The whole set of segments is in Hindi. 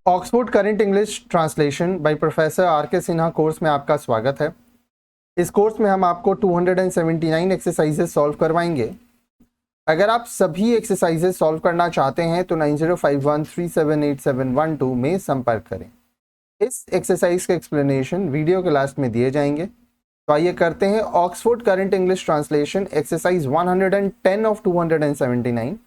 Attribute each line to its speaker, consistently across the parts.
Speaker 1: Oxford current English translation by professor are के सिन्हा कोर्स में आपका स्वागत है। इस कोर्स में हम आपको 279 एक्सरसाइजेस सॉल्व करवाएंगे। अगर आप सभी एक्सरसाइजेस सॉल्व करना चाहते हैं तो 9051378712 में संपर्क करें। इस एक्सरसाइज के एक्सप्लेनेशन वीडियो के लास्ट में दिए जाएंगे। तो आइए करते हैं Oxford current English translation exercise 110 of 279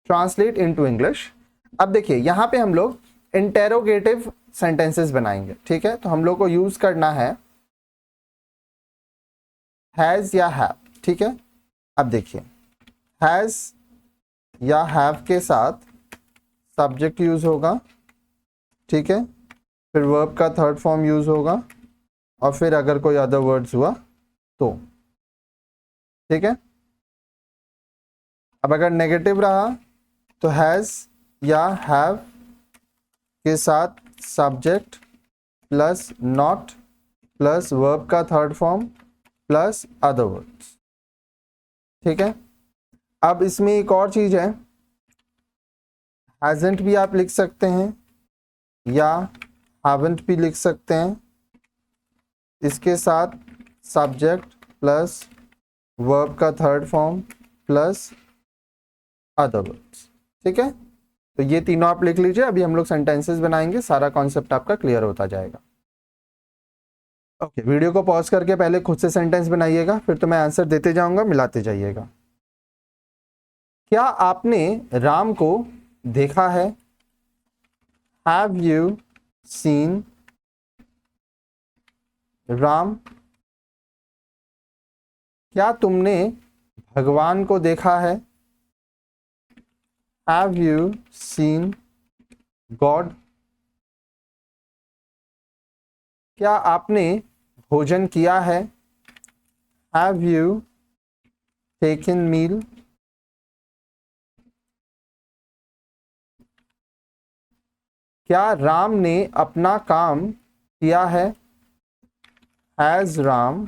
Speaker 1: translate into English. अब देखिए यहाँ पे हम लोग इंटेरोगेटिव सेंटेंसेस बनाएंगे, ठीक है। तो हम लोग को यूज करना है हैज या हैव, ठीक है। अब देखिए हैज या हैव के साथ सब्जेक्ट यूज होगा, ठीक है। फिर वर्ब का थर्ड फॉर्म यूज होगा और फिर अगर कोई अदर वर्ड्स हुआ तो, ठीक है। अब अगर नेगेटिव रहा तो हैज या हैव के साथ subject plus not plus verb का third form plus other words, ठीक है। अब इसमें एक और चीज है, हैजंट भी आप लिख सकते हैं या हैवंट भी लिख सकते हैं। इसके साथ सब्जेक्ट प्लस वर्ब का third form plus other words, ठीक है। तो ये तीनों आप लिख लीजिए। अभी हम लोग सेंटेंसेस बनाएंगे, सारा कॉन्सेप्ट आपका क्लियर होता जाएगा। ओके, वीडियो को पॉज करके पहले खुद से सेंटेंस बनाइएगा, फिर तो मैं आंसर देते जाऊंगा, मिलाते जाइएगा। क्या आपने राम को देखा है? Have you seen Ram? क्या तुमने भगवान को देखा है? Have you seen God? क्या आपने भोजन किया है? हैव यू टेकन मील? क्या राम ने अपना काम किया है? Has Ram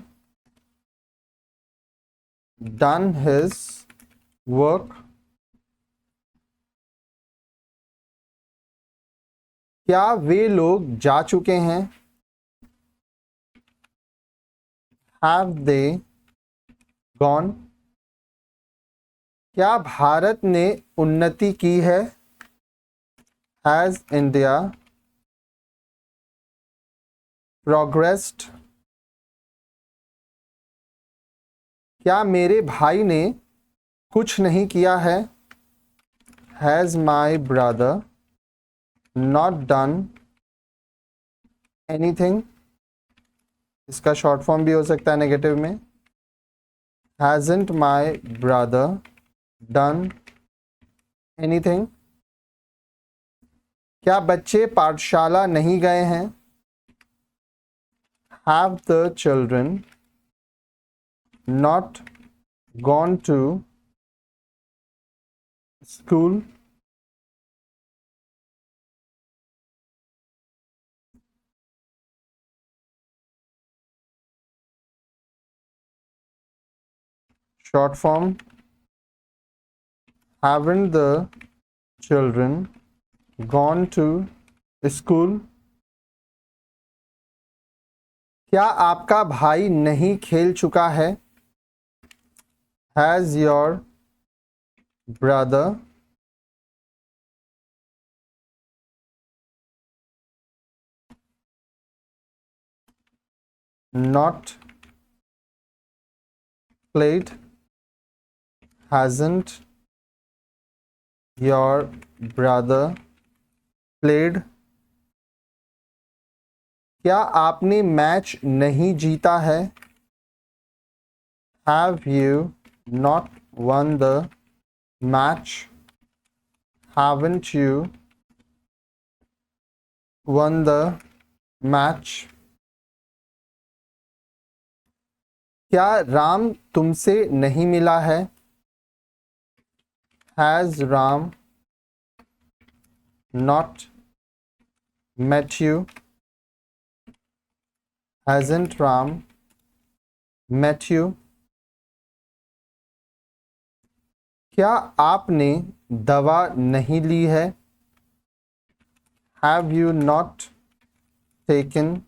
Speaker 1: done his work? क्या वे लोग जा चुके हैं? Have they gone? क्या भारत ने उन्नति की है? Has India progressed? क्या मेरे भाई ने कुछ नहीं किया है? Has my brother not done anything? इसका शॉर्ट फॉर्म भी हो सकता है नेगेटिव में, hasn't my brother done anything? क्या बच्चे पाठशाला नहीं गए हैं? Have the children not gone to school? Short form haven't the children gone to school? क्या आपका भाई नहीं खेल चुका है? Has your brother not played? Hasn't your brother played? क्या आपने मैच नहीं जीता है? Have you not won the match? Haven't you won the match? क्या राम तुमसे नहीं मिला है? Has Ram not met you? Hasn't Ram met you? क्या आपने दवा नहीं ली है? Have you not taken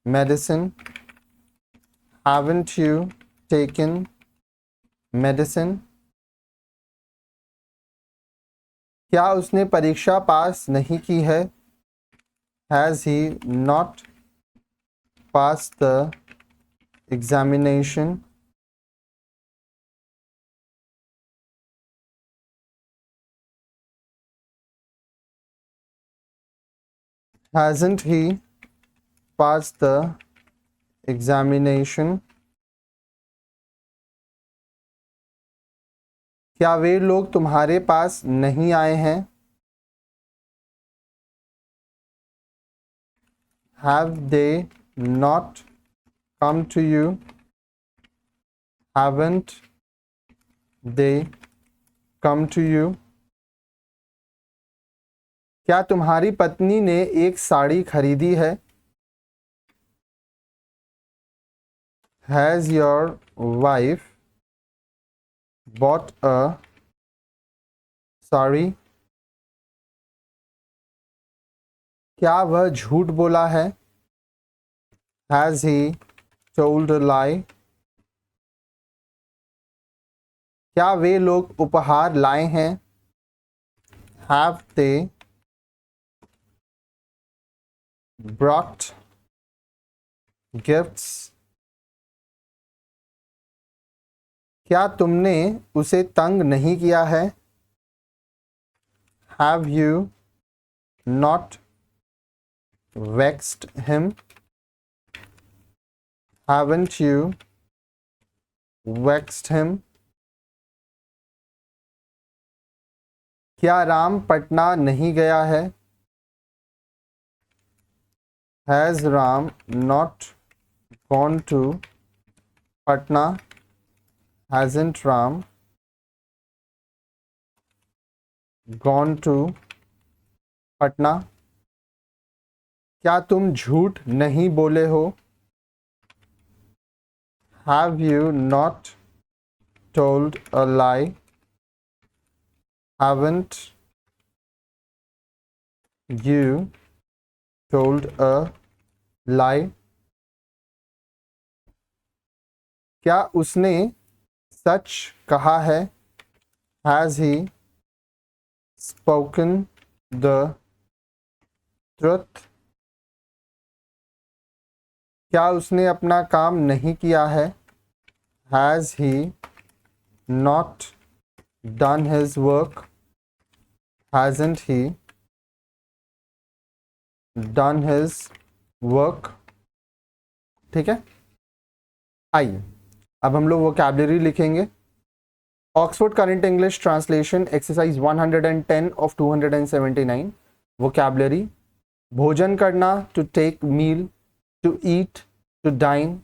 Speaker 1: medicine, haven't you taken medicine? क्या उसने परीक्षा पास नहीं की है? Has he not passed the examination? Hasn't he passed the examination? क्या वे लोग तुम्हारे पास नहीं आए हैं? Have they not come to you? Haven't they come to you? क्या तुम्हारी पत्नी ने एक साड़ी खरीदी है? Has your wife bought a saree? क्या वह झूठ बोला है? Has he told a lie? क्या वे लोग उपहार लाए हैं? Have they brought gifts? क्या तुमने उसे तंग नहीं किया है? Have you not vexed him? Haven't you vexed him? क्या राम पटना नहीं गया है? Has Ram not gone to Patna? Hasn't Ram gone to Patna? क्या तुम झूठ नहीं बोले हो? Have you not told a lie? Haven't you told a lie? क्या उसने सच कहा है? Has he spoken the truth? क्या उसने अपना काम नहीं किया है? Has he not done his work? Hasn't he done his work? ठीक है, आइए अब हम लोग वोकैबुलरी लिखेंगे। Oxford current English translation exercise 110 of 279। Vocabulary: भोजन करना, to take meal, to eat, to dine.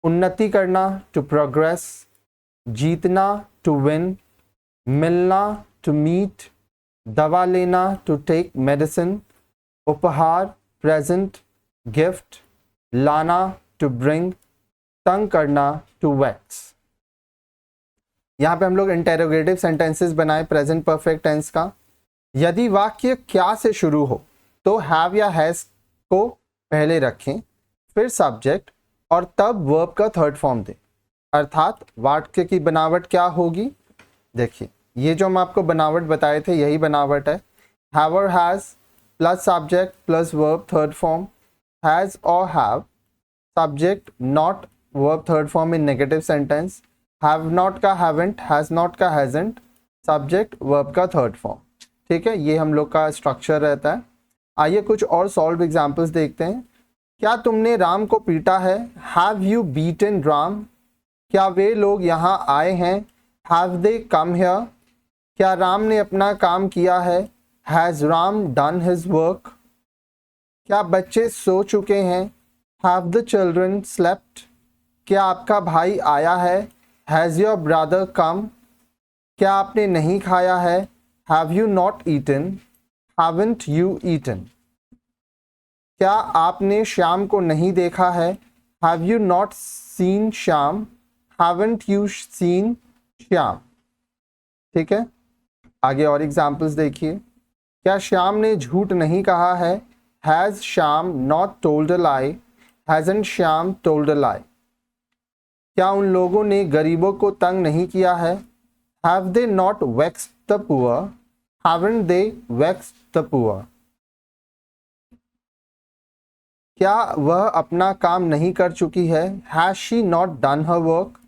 Speaker 1: उन्नति करना, टू प्रोग्रेस। जीतना, टू विन। मिलना, टू मीट। दवा लेना, टू टेक मेडिसिन। उपहार, प्रेजेंट, गिफ्ट। लाना, टू ब्रिंग। तंग करना, टू वेक्स। यहां पे हम लोग इंटेरोगेटिव सेंटेंसेस बनाए प्रेजेंट परफेक्ट टेंस का। यदि वाक्य क्या से शुरू हो तो हैव या हैज को पहले रखें, फिर सब्जेक्ट और तब वर्ब का थर्ड फॉर्म दें। अर्थात वाक्य की बनावट क्या होगी, देखिए ये जो हम आपको बनावट बताए थे यही बनावट है। हैव और has plus subject plus verb third form. Has और have subject not verb third form in negative sentence. Have not का हैवेंट, हैज नॉट का हैजेंट, सब्जेक्ट वर्ब का थर्ड फॉर्म। ठीक है, ये हम लोग का स्ट्रक्चर रहता है। आइए कुछ और सॉल्व एग्जांपल्स देखते हैं। क्या तुमने राम को पीटा है? Have you beaten Ram? क्या वे लोग यहाँ आए हैं? Have they come here? क्या राम ने अपना काम किया है? Has Ram done his work? क्या बच्चे सो चुके हैं? Have the children slept? क्या आपका भाई आया है? Has your brother come? क्या आपने नहीं खाया है? Have you not eaten? Haven't you eaten? क्या आपने श्याम को नहीं देखा है? Have you not seen Shyam? Haven't you seen Shyam? ठीक है, आगे और एग्जाम्पल्स देखिए। क्या श्याम ने झूठ नहीं कहा है? Has Shyam not told a lie? Hasn't Shyam told a lie? क्या उन लोगों ने गरीबों को तंग नहीं किया है? Have they not vexed the poor? Haven't they vexed the poor? क्या वह अपना काम नहीं कर चुकी है? Has she not done her work?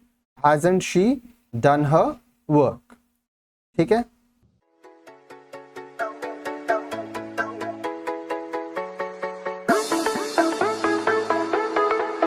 Speaker 1: Hasn't she done her work? ठीक है,